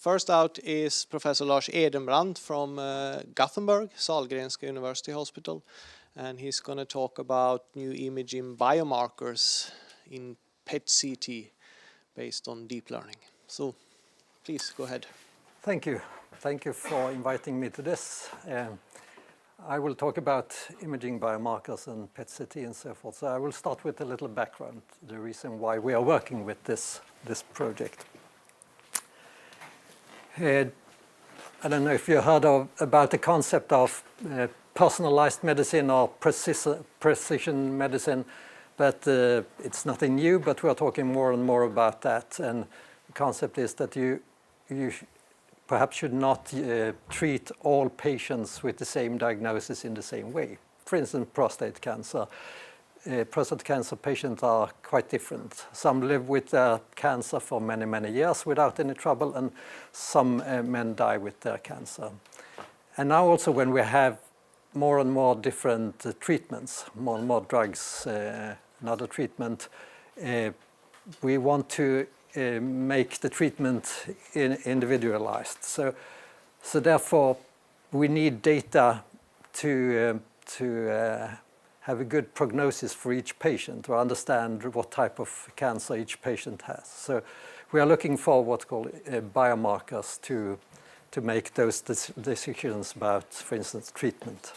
First out is Professor Lars Edenbrandt from Gothenburg, Sahlgrenska University Hospital, and he's going to talk about new imaging biomarkers in PET-CT based on deep learning. So please go ahead. Thank you. Thank you for inviting me to this. I will talk about imaging biomarkers and PET-CT and so forth. So I will start with a little background, the reason why we are working with this project. I don't know if you heard about the concept of personalized medicine or precision medicine, but it's nothing new, but we are talking more and more about that. And the concept is that you perhaps should not treat all patients with the same diagnosis in the same way. For instance, prostate cancer. Prostate cancer patients are quite different. Some live with their cancer for many, many years without any trouble, and some men die with their cancer. And now also when we have more and more different treatments, more and more drugs, another treatment, we want to make the treatment individualized. So therefore, we need data to have a good prognosis for each patient, to understand what type of cancer each patient has. So we are looking for what's called biomarkers to make those decisions about, for instance, treatment.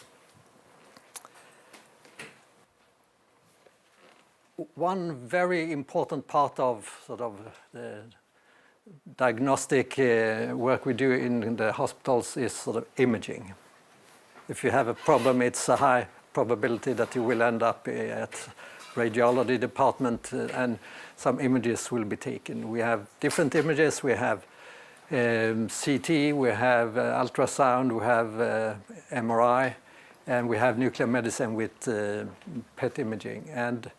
One very important part of sort of the diagnostic work we do in the hospitals is sort of imaging. If you have a problem, it's a high probability that you will end up at radiology department and some images will be taken. We have different images. We have CT, we have ultrasound, we have MRI, and we have nuclear medicine with PET imaging. And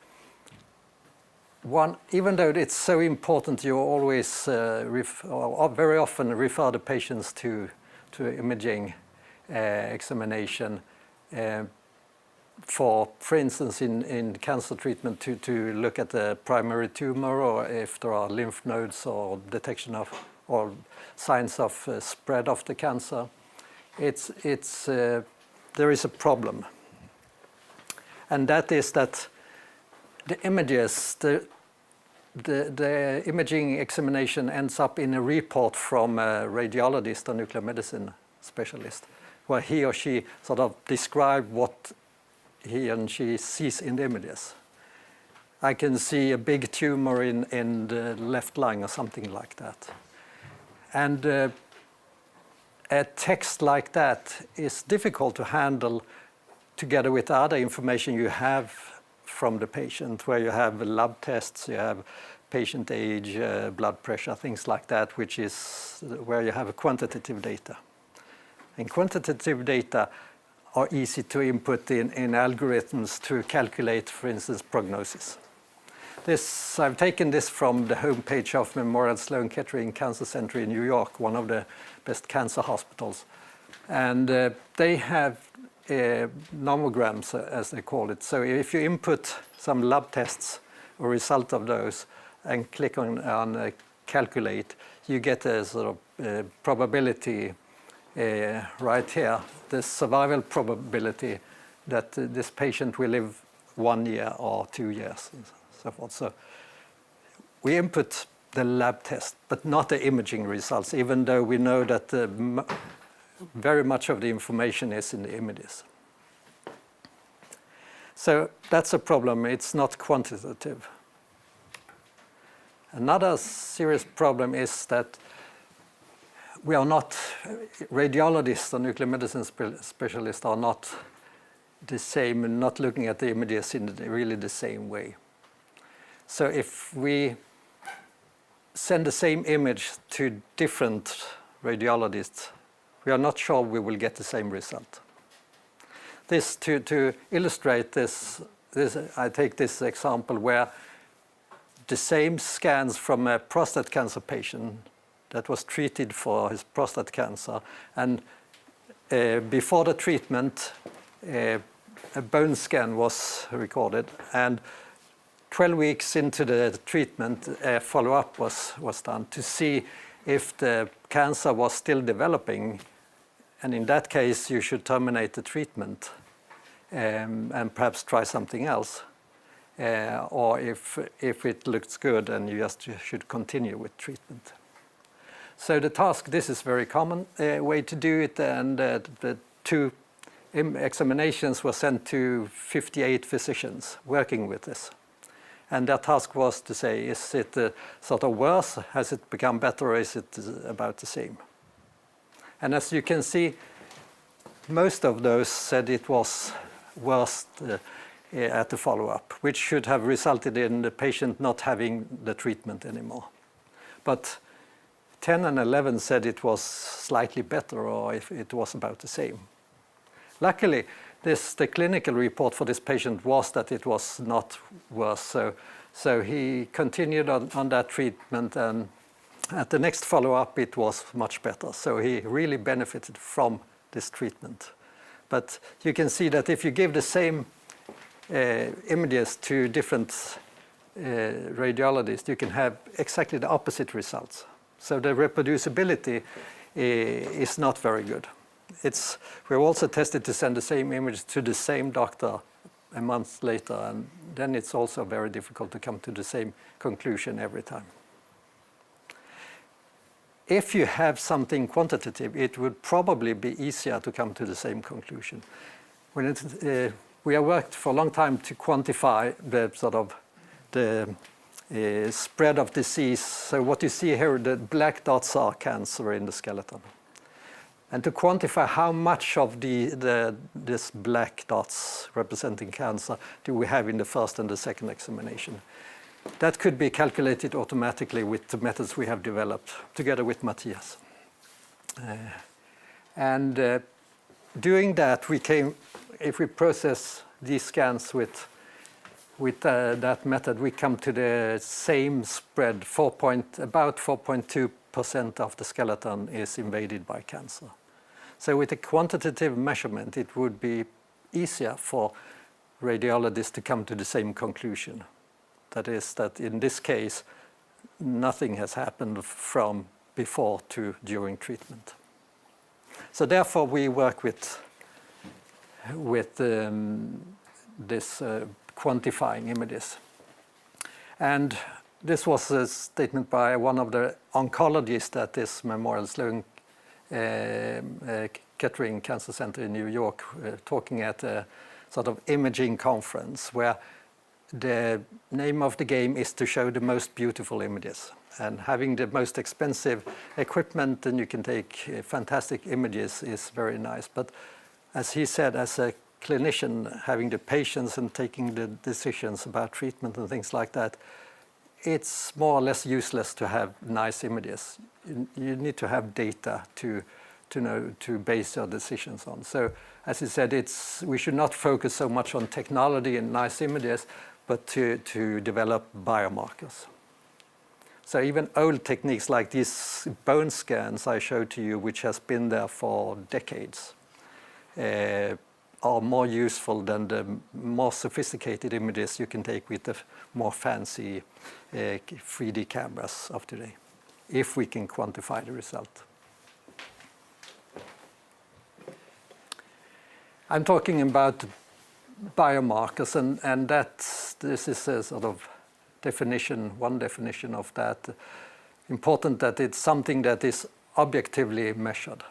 even though it's so important, you always very often refer the patients to imaging examination for instance, in cancer treatment to look at the primary tumor, or if there are lymph nodes or detection of or signs of spread of the cancer. There is a problem, and that is that the images, the imaging examination ends up in a report from a radiologist or nuclear medicine specialist, where he or she sort of describe what he and she sees in the images. I can see a big tumor in the left lung or something like that. And a text like that is difficult to handle together with other information you have from the patient, where you have lab tests, you have patient age, blood pressure, things like that, which is where you have quantitative data. And quantitative data are easy to input in algorithms to calculate, for instance, prognosis. I've taken this from the homepage of Memorial Sloan Kettering Cancer Center in New York, one of the best cancer hospitals. And they have nomograms, as they call it. So if you input some lab tests or result of those and click on calculate, you get a sort of probability right here, the survival probability that this patient will live 1 year or 2 years and so forth. So we input the lab test, but not the imaging results, even though we know that very much of the information is in the images. So that's a problem. It's not quantitative. Another serious problem is that we are not, radiologists or nuclear medicine specialists are not the same, not looking at the images in really the same way. So if we send the same image to different radiologists, we are not sure we will get the same result. This to illustrate this, I take this example where the same scans from a prostate cancer patient that was treated for his prostate cancer, and before the treatment, a bone scan was recorded, and 12 weeks into the treatment, a follow-up was done to see if the cancer was still developing, and in that case you should terminate the treatment and perhaps try something else. Or if it looks good, then you just should continue with treatment. So the task, this is very common way to do it, and the 2 examinations were sent to 58 physicians working with this. And their task was to say, is it sort of worse? Has it become better, or is it about the same? And as you can see, most of those said it was worse at the follow-up, which should have resulted in the patient not having the treatment anymore. But 10 and 11 said it was slightly better, or if it was about the same. Luckily, the clinical report for this patient was that it was not worse, so he continued on that treatment, and at the next follow-up it was much better. So he really benefited from this treatment. But you can see that if you give the same images to different radiologists, you can have exactly the opposite results. So the reproducibility is not very good. We've also tested to send the same image to the same doctor a month later, and then it's also very difficult to come to the same conclusion every time. If you have something quantitative, it would probably be easier to come to the same conclusion. We have worked for a long time to quantify the spread of disease. So what you see here, the black dots are cancer in the skeleton. And to quantify how much of this black dots representing cancer do we have in the first and the second examination. That could be calculated automatically with the methods we have developed together with Matthias. Doing that, if we process these scans with that method, we come to the same spread. About 4.2% of the skeleton is invaded by cancer. So with a quantitative measurement, it would be easier for radiologists to come to the same conclusion. That is, that in this case, nothing has happened from before to during treatment. So therefore, we work with this quantifying images. And this was a statement by one of the oncologists at this Memorial Sloan Kettering Cancer Center in New York, talking at a sort of imaging conference where the name of the game is to show the most beautiful images. And having the most expensive equipment and you can take fantastic images is very nice. But as he said, as a clinician, having the patients and taking the decisions about treatment and things like that, it's more or less useless to have nice images. You need to have data to base your decisions on. So as he said, we should not focus so much on technology and nice images, but to develop biomarkers. So even old techniques like these bone scans I showed to you, which has been there for decades, are more useful than the more sophisticated images you can take with the more fancy 3D cameras of today, if we can quantify the result. I'm talking about biomarkers, and this is a sort of one definition of that. Important that it's something that is objectively measured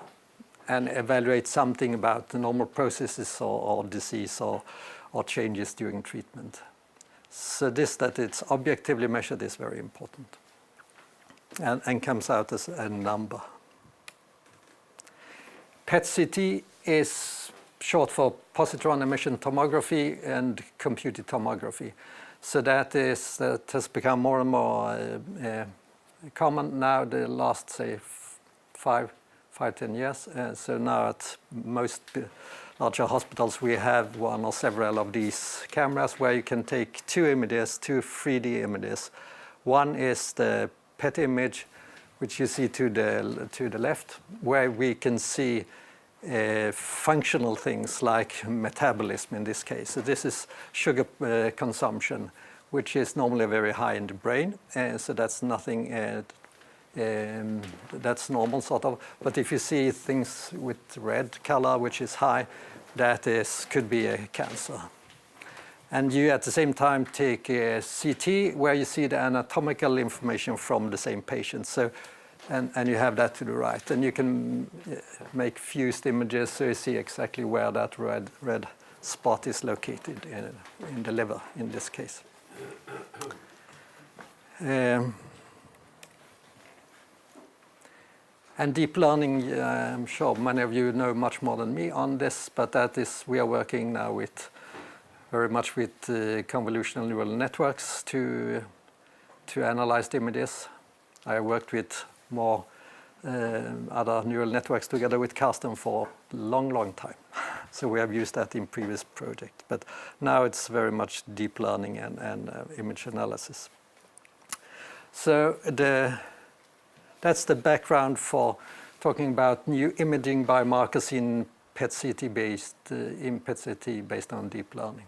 and evaluate something about the normal processes or disease or changes during treatment. So that it's objectively measured is very important and comes out as a number. PET-CT is short for positron emission tomography and computed tomography. So that has become more and more common now the last, say, 5-10 years. So now at most larger hospitals we have one or several of these cameras where you can take two 3D images. One is the PET image, which you see to the left, where we can see functional things like metabolism in this case. So this is sugar consumption, which is normally very high in the brain, so that's nothing That's normal sort of. But if you see things with red color, which is high, that could be a cancer. And you at the same time take a CT where you see the anatomical information from the same patient. So, and you have that to the right. And you can make fused images so you see exactly where that red spot is located in the liver in this case. And deep learning, I'm sure many of you know much more than me on this, but that is, we are working now with very much with convolutional neural networks to analyze the images. I worked with more other neural networks together with Carsten for a long time. So we have used that in previous projects, but now it's very much deep learning and image analysis. So that's the background for talking about new imaging biomarkers in PET-CT based on deep learning.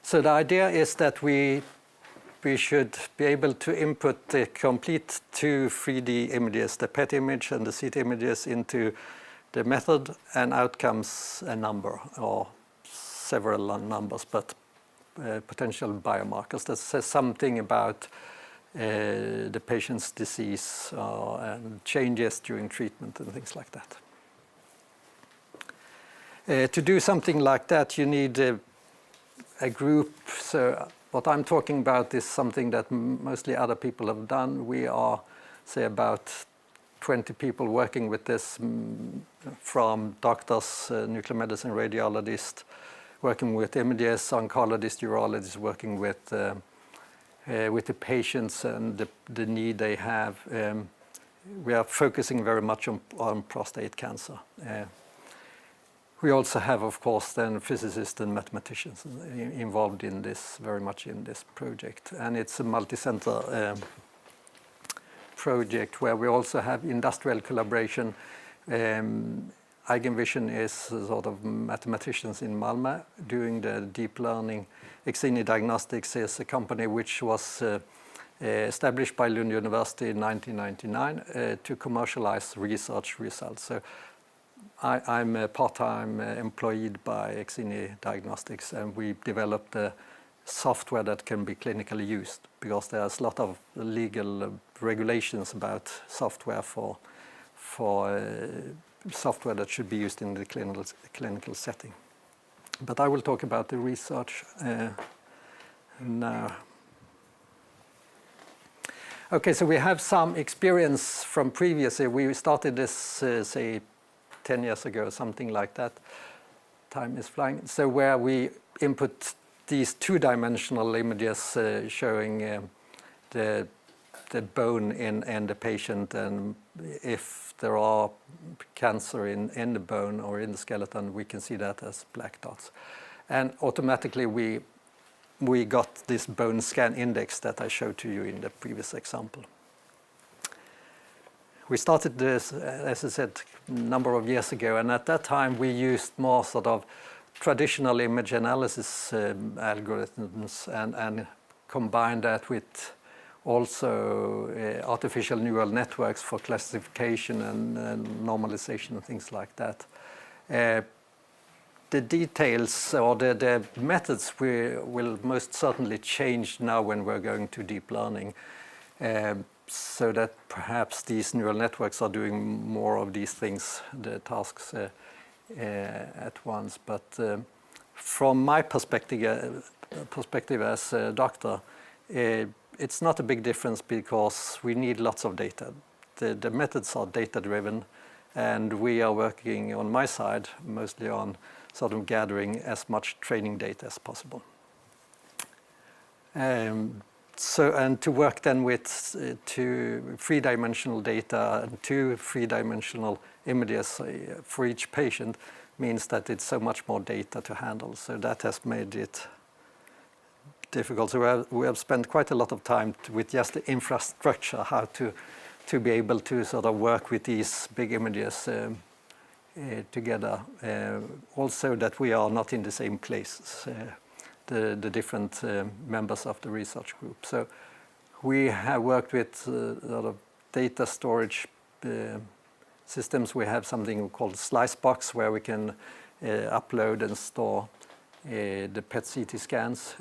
So the idea is that we should be able to input the complete two 3D images, the PET image and the CT images, into the method, and out comes a number or several numbers, but potential biomarkers that says something about the patient's disease and changes during treatment and things like that. To do something like that, you need a group. So what I'm talking about is something that mostly other people have done. We are, say, about 20 people working with this, from doctors, nuclear medicine radiologists, working with images, oncologists, urologists, working with the patients and the need they have. We are focusing very much on prostate cancer. We also have, of course, then physicists and mathematicians involved in this, very much in this project. And it's a multi-center project where we also have industrial collaboration. Eigenvision is sort of mathematicians in Malmö doing the deep learning. Exini Diagnostics is a company which was established by Lund University in 1999 to commercialize research results. So I'm a part-time employed by Exini Diagnostics, and we developed a software that can be clinically used, because there's a lot of legal regulations about software for software that should be used in the clinical setting. But I will talk about the research now. Okay, so we have some experience from previously. We started this, say, 10 years ago, something like that. Time is flying. So where we input these two-dimensional images showing the bone in the patient, and if there are cancer in the bone or in the skeleton, we can see that as black dots. And automatically we got this bone scan index that I showed to you in the previous example. We started this, as I said, a number of years ago, and at that time we used more sort of traditional image analysis algorithms and combined that with also artificial neural networks for classification and normalization and things like that. The details or the methods will most certainly change now when we're going to deep learning, so that perhaps these neural networks are doing more of these things, the tasks at once. But from my perspective as a doctor, it's not a big difference, because we need lots of data. The methods are data-driven, and we are working on my side mostly on sort of gathering as much training data as possible. And to work then with two three-dimensional data and two three-dimensional images for each patient means that it's so much more data to handle. So that has made it difficult. So we have spent quite a lot of time with just the infrastructure, how to be able to sort of work with these big images together. Also that we are not in the same places. the different members of the research group. So we have worked with a lot of data storage systems. We have something called Slicebox where we can upload and store the PET-CT scans.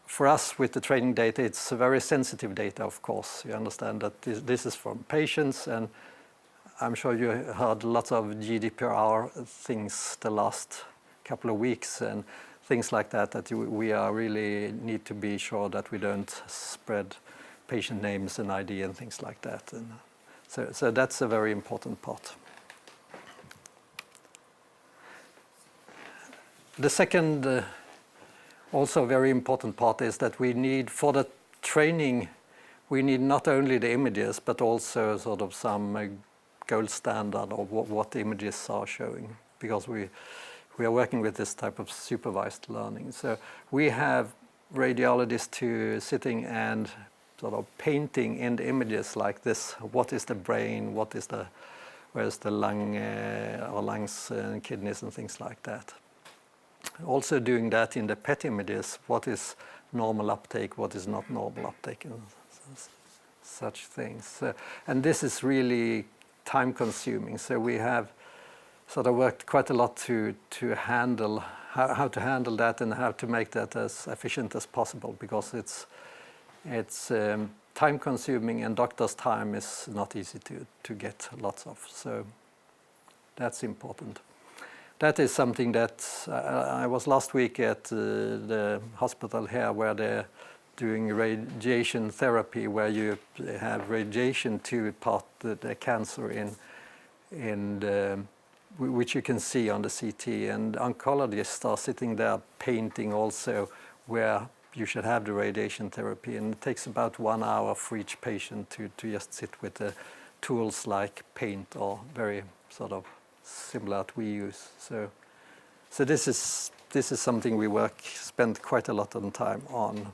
For us, with the training data, it's very sensitive data, of course. You understand that this is from patients, and I'm sure you heard lots of GDPR things the last couple of weeks and things like that, that we are really need to be sure that we don't spread patient names and ID and things like that. And so that's a very important part. The second also very important part is that we need, for the training, we need not only the images, but also sort of some gold standard of what the images are showing, because we are working with this type of supervised learning. So we have radiologists who sitting and sort of painting in the images like this. What is the brain? Where's the lung or lungs and kidneys and things like that. Also doing that in the PET images, what is normal uptake, what is not normal uptake, and such things. And this is really time consuming. So we have sort of worked quite a lot to handle, how to handle that and how to make that as efficient as possible, because it's time consuming and doctors' time is not easy to get lots of. So that's important. That is something that I was last week at the hospital here where they're doing radiation therapy, where you have radiation to part the cancer in which you can see on the CT, and oncologists are sitting there painting also where you should have the radiation therapy, and it takes about 1 hour for each patient to just sit with the tools like paint or very sort of similar that we use. So this is something we spend quite a lot of time on,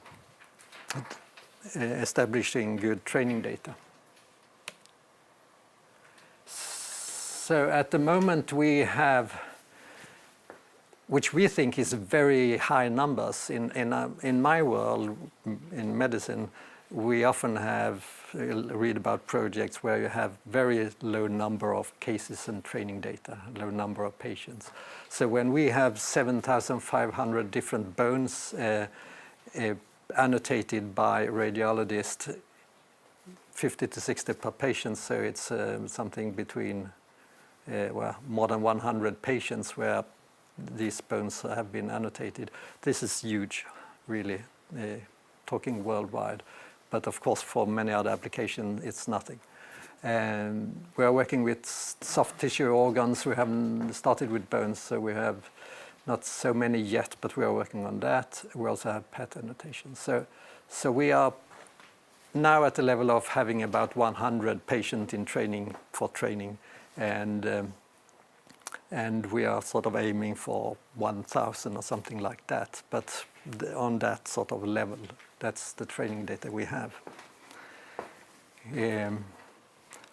establishing good training data. So at the moment we have, which we think is very high numbers in my world, in medicine, we often read about projects where you have very low number of cases and training data, low number of patients. So when we have 7,500 different bones annotated by radiologists, 50 to 60 per patient, so it's something between more than 100 patients where these bones have been annotated. This is huge, really, talking worldwide. But of course, for many other applications, it's nothing. And we are working with soft tissue organs. We haven't started with bones, so we have not so many yet, but we are working on that. We also have PET annotations. So we are now at the level of having about 100 patients in training, and we are sort of aiming for 1,000 or something like that. But on that sort of level, that's the training data we have.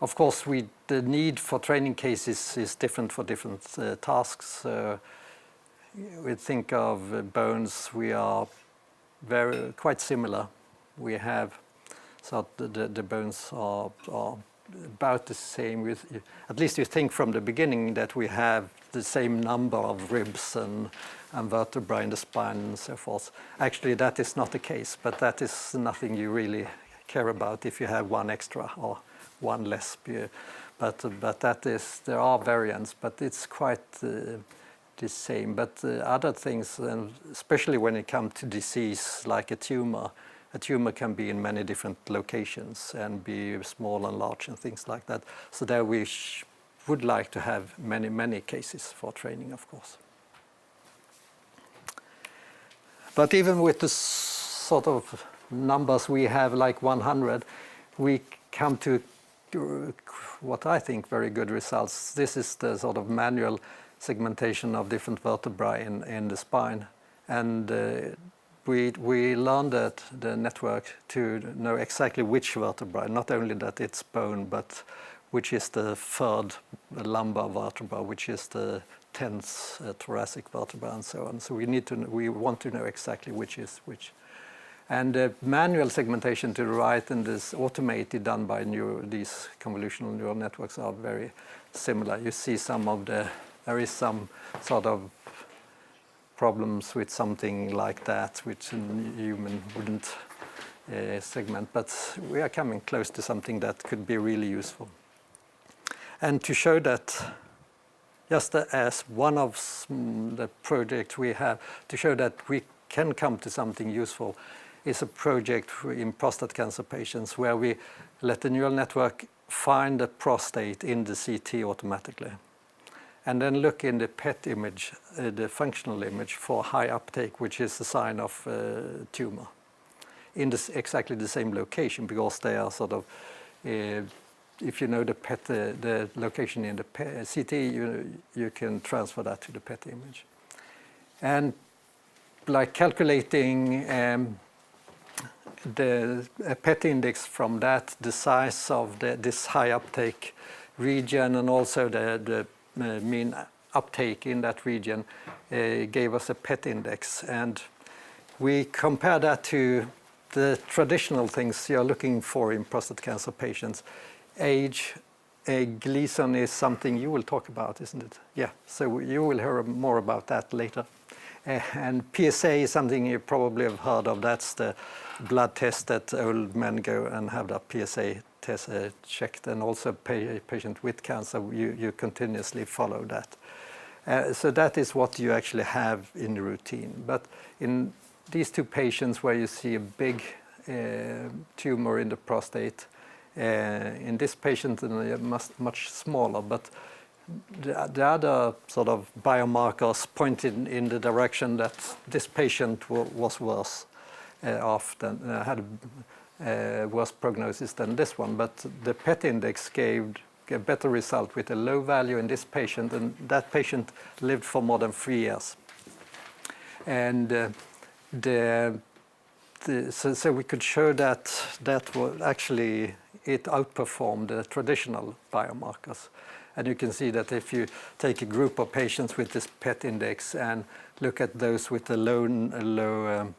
Of course, the need for training cases is different for different tasks. We think of bones, we are quite similar. We have, so the bones are about the same. At least you think from the beginning that we have the same number of ribs and vertebrae in the spine and so forth. Actually, that is not the case, but that is nothing you really care about if you have one extra or one less. But that is, there are variants, but it's quite the same. But other things, and especially when it comes to disease like a tumor can be in many different locations and be small and large and things like that. So there we would like to have many cases for training, of course. But even with the sort of numbers we have, like 100, we come to what I think very good results. This is the sort of manual segmentation of different vertebrae in the spine. And we learned that the network to know exactly which vertebrae, not only that it's bone, but which is the third lumbar vertebra, which is the tense thoracic vertebra and so on. So we want to know exactly which is which. And manual segmentation to the right and this automated done by these convolutional neural networks are very similar. You see there is some sort of problems with something like that, which a human wouldn't segment, but we are coming close to something that could be really useful. And to show that, just as one of the projects we have, to show that we can come to something useful, is a project in prostate cancer patients where we let the neural network find the prostate in the CT automatically, and then look in the PET image, the functional image, for high uptake, which is a sign of tumor, in exactly the same location, because they are sort of, if you know the PET, the location in the CT, you can transfer that to the PET image. And like calculating the PET index from that, the size of this high uptake region, and also the mean uptake in that region gave us a PET index. And we compare that to the traditional things you're looking for in prostate cancer patients. Age, Gleason is something you will talk about, isn't it? Yeah, so you will hear more about that later. And PSA is something you probably have heard of. That's the blood test that old men go and have their PSA test checked, and also patient with cancer, you continuously follow that. So that is what you actually have in the routine. But in these two patients where you see a big tumor in the prostate, in this patient much smaller, but the other sort of biomarkers pointed in the direction that this patient was worse off, had a worse prognosis than this one. But the PET index gave a better result with a low value in this patient, and that patient lived for more than 3 years. And so we could show that was actually, it outperformed the traditional biomarkers. And you can see that if you take a group of patients with this PET index and look at those with a low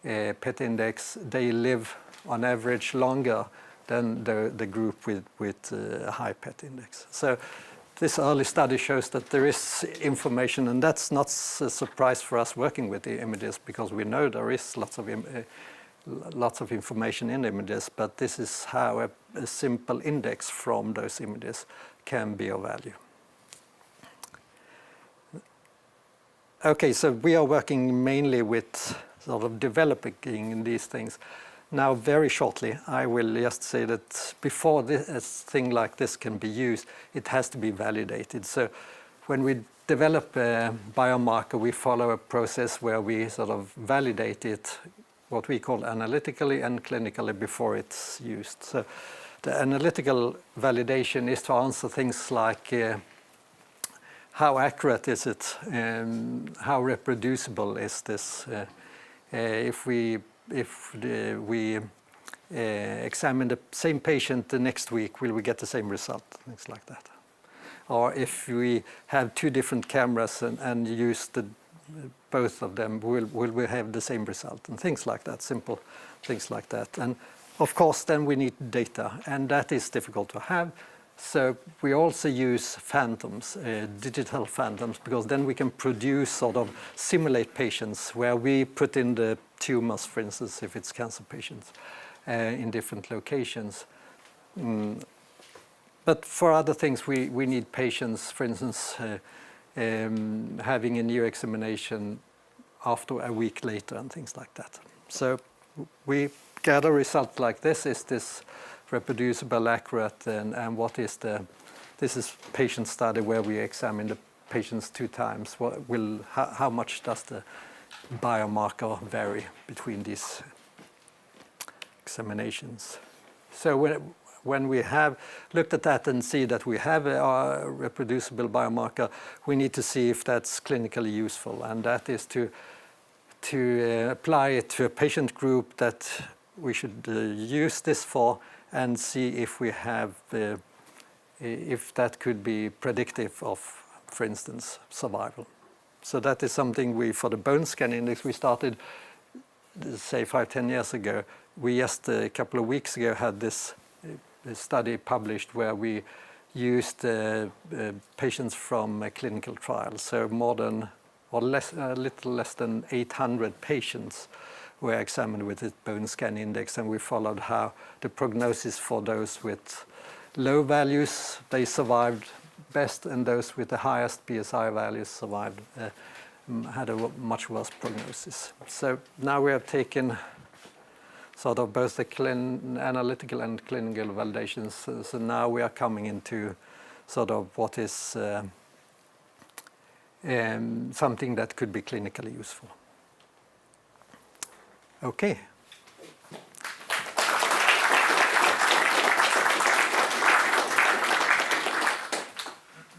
PET index, they live on average longer than the group with a high PET index. So this early study shows that there is information, and that's not a surprise for us working with the images, because we know there is lots of information in images, but this is how a simple index from those images can be of value. Okay, so we are working mainly with sort of developing these things. Now, very shortly, I will just say that before a thing like this can be used, it has to be validated. So when we develop a biomarker, we follow a process where we sort of validate it, what we call analytically and clinically, before it's used. So the analytical validation is to answer things like how accurate is it, and how reproducible is this? If we examine the same patient the next week, will we get the same result? Things like that. Or if we have two different cameras and use both of them, will we have the same result? And things like that, simple things like that. And of course, then we need data, and that is difficult to have. So we also use phantoms, digital phantoms, because then we can produce sort of simulate patients where we put in the tumors, for instance, if it's cancer patients, in different locations. But for other things, we need patients, for instance, having a new examination after a week later and things like that. So we get a result like this. Is this reproducible, accurate, and what is this is patient study where we examine the patients 2 times. How much does the biomarker vary between these examinations? So when we have looked at that and see that we have a reproducible biomarker, we need to see if that's clinically useful, and that is to apply it to a patient group that we should use this for, and see if we have if that could be predictive of for instance, survival. So that is something we, for the bone scan index, we started, say, 5-10 years ago. We just a couple of weeks ago had this study published where we used patients from a clinical trial. So more than, or less, a little less than 800 patients were examined with this bone scan index, and we followed how the prognosis for those with low values, they survived best, and those with the highest PSI values survived, had a much worse prognosis. So now we have taken sort of both the analytical and clinical validations. So now we are coming into sort of what is something that could be clinically useful. Okay.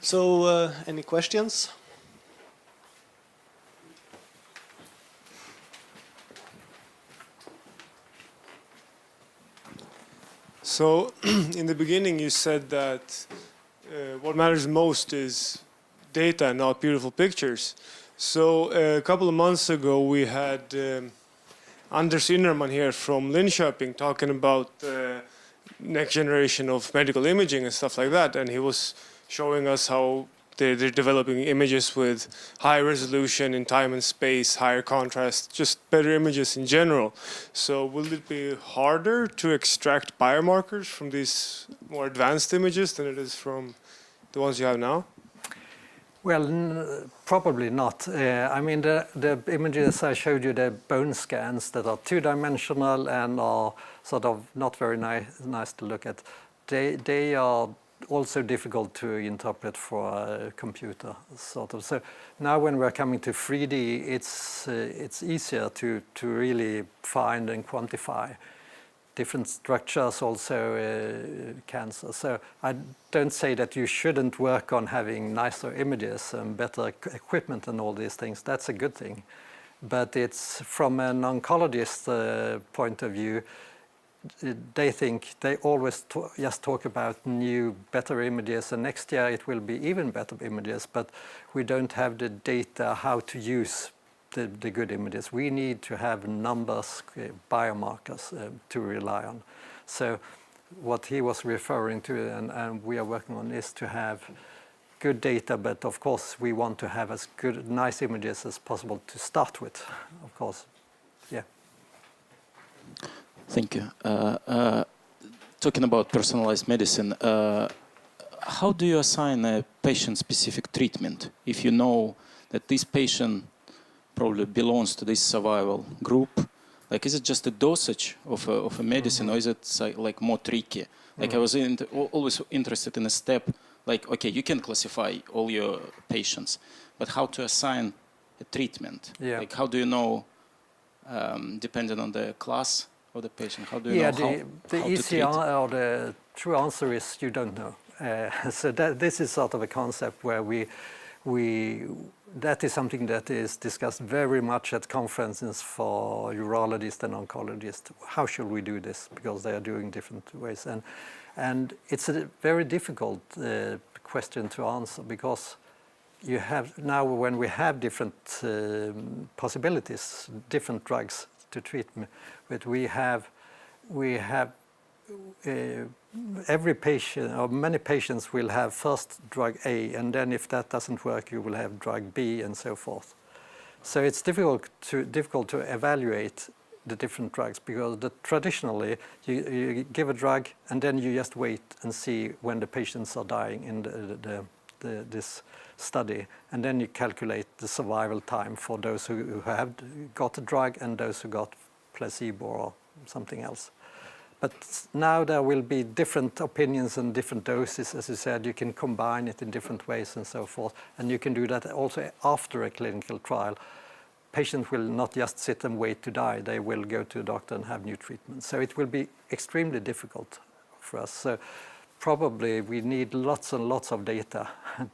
So, any questions? So, in the beginning you said that what matters most is data, not beautiful pictures. So, a couple of months ago we had Lars Edenbrandt here from Linköping talking about the next generation of medical imaging and stuff like that, and he was showing us how they're developing images with high resolution in time and space, higher contrast, just better images in general. So will it be harder to extract biomarkers from these more advanced images than it is from the ones you have now? Well, probably not. I mean, the images I showed you, the bone scans that are two-dimensional and are sort of not very nice to look at, they are also difficult to interpret for a computer, sort of. So now when we're coming to 3D, it's easier to really find and quantify different structures, also cancer. So I don't say that you shouldn't work on having nicer images and better equipment and all these things. That's a good thing. But it's from an oncologist point of view, they always just talk about new, better images, and next year it will be even better images, but we don't have the data how to use the good images. We need to have numbers, biomarkers to rely on. So what he was referring to, and we are working on, is to have good data, but of course we want to have as good, nice images as possible to start with, of course. Yeah. Thank you. Talking about personalized medicine, how do you assign a patient-specific treatment if you know that this patient probably belongs to this survival group? Like, is it just a dosage of a medicine, or is it like more tricky? Like, I was always interested in a step, like, okay, you can classify all your patients, but how to assign a treatment? Yeah. Like, how do you know, depending on the class of the patient, how do you know how the easy or the true answer is you don't know. So this is sort of a concept where that is something that is discussed very much at conferences for urologists and oncologists. How should we do this? Because they are doing different ways. And it's a very difficult question to answer, because you have now, when we have different possibilities, different drugs to treat with, we have every patient, or many patients, will have first drug A, and then if that doesn't work, you will have drug B, and so forth. So it's difficult to evaluate the different drugs, because traditionally you give a drug and then you just wait and see when the patients are dying in this study, and then you calculate the survival time for those who have got a drug and those who got placebo or something else. But now there will be different opinions and different doses. As you said, you can combine it in different ways and so forth, and you can do that also after a clinical trial. Patients will not just sit and wait to die. They will go to a doctor and have new treatment. So it will be extremely difficult for us. So probably we need lots and lots of data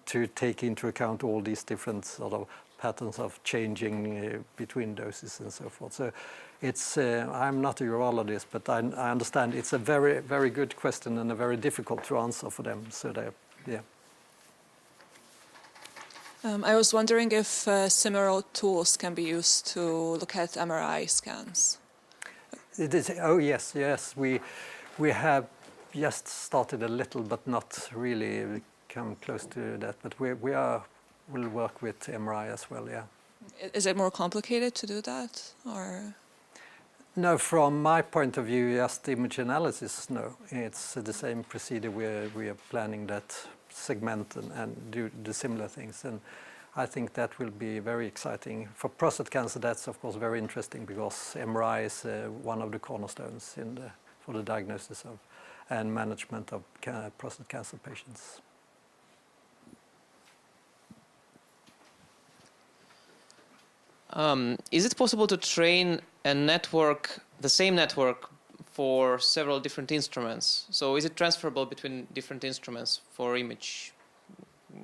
to take into account all these different sort of patterns of changing between doses and so forth. So it's, I'm not a urologist, but I understand it's a very, very good question and a very difficult to answer for them. So yeah. I was wondering if similar tools can be used to look at MRI scans. It is, oh yes, we have just started a little, but not really come close to that. But we'll work with MRI as well, yeah. Is it more complicated to do that, or? No, from my point of view, just image analysis, no. It's the same procedure we are planning that segment and do the similar things. And I think that will be very exciting. For prostate cancer, that's of course very interesting because MRI is one of the cornerstones for the diagnosis of and management of prostate cancer patients. Is it possible to train a network, the same network, for several different instruments? So is it transferable between different instruments for image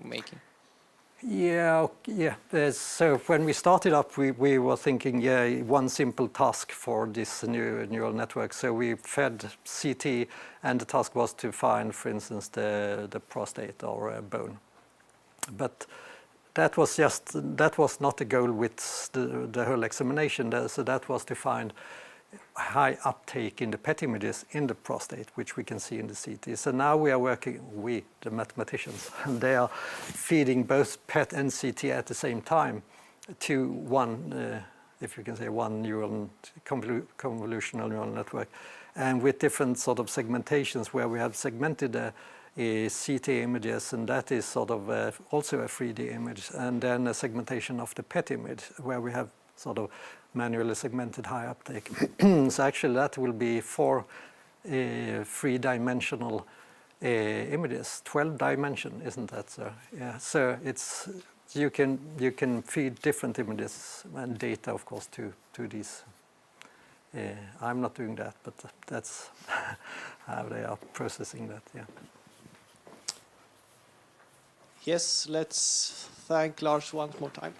making? Yeah. So when we started up, we were thinking, one simple task for this new neural network. So we fed CT, and the task was to find, for instance, the prostate or a bone. But that was not the goal with the whole examination. So that was to find high uptake in the PET images in the prostate, which we can see in the CT. So now we are working, the mathematicians, and they are feeding both PET and CT at the same time to one, if you can say, one neural convolutional neural network, and with different sort of segmentations where we have segmented CT images, and that is sort of also a 3D image, and then a segmentation of the PET image where we have sort of manually segmented high uptake. So actually that will be 4 3-dimensional images, 12 dimension, isn't that so? Yeah. So it's you can feed different images and data, of course, to these. I'm not doing that, but that's how they are processing that. Yeah. Yes, let's thank Lars once more time.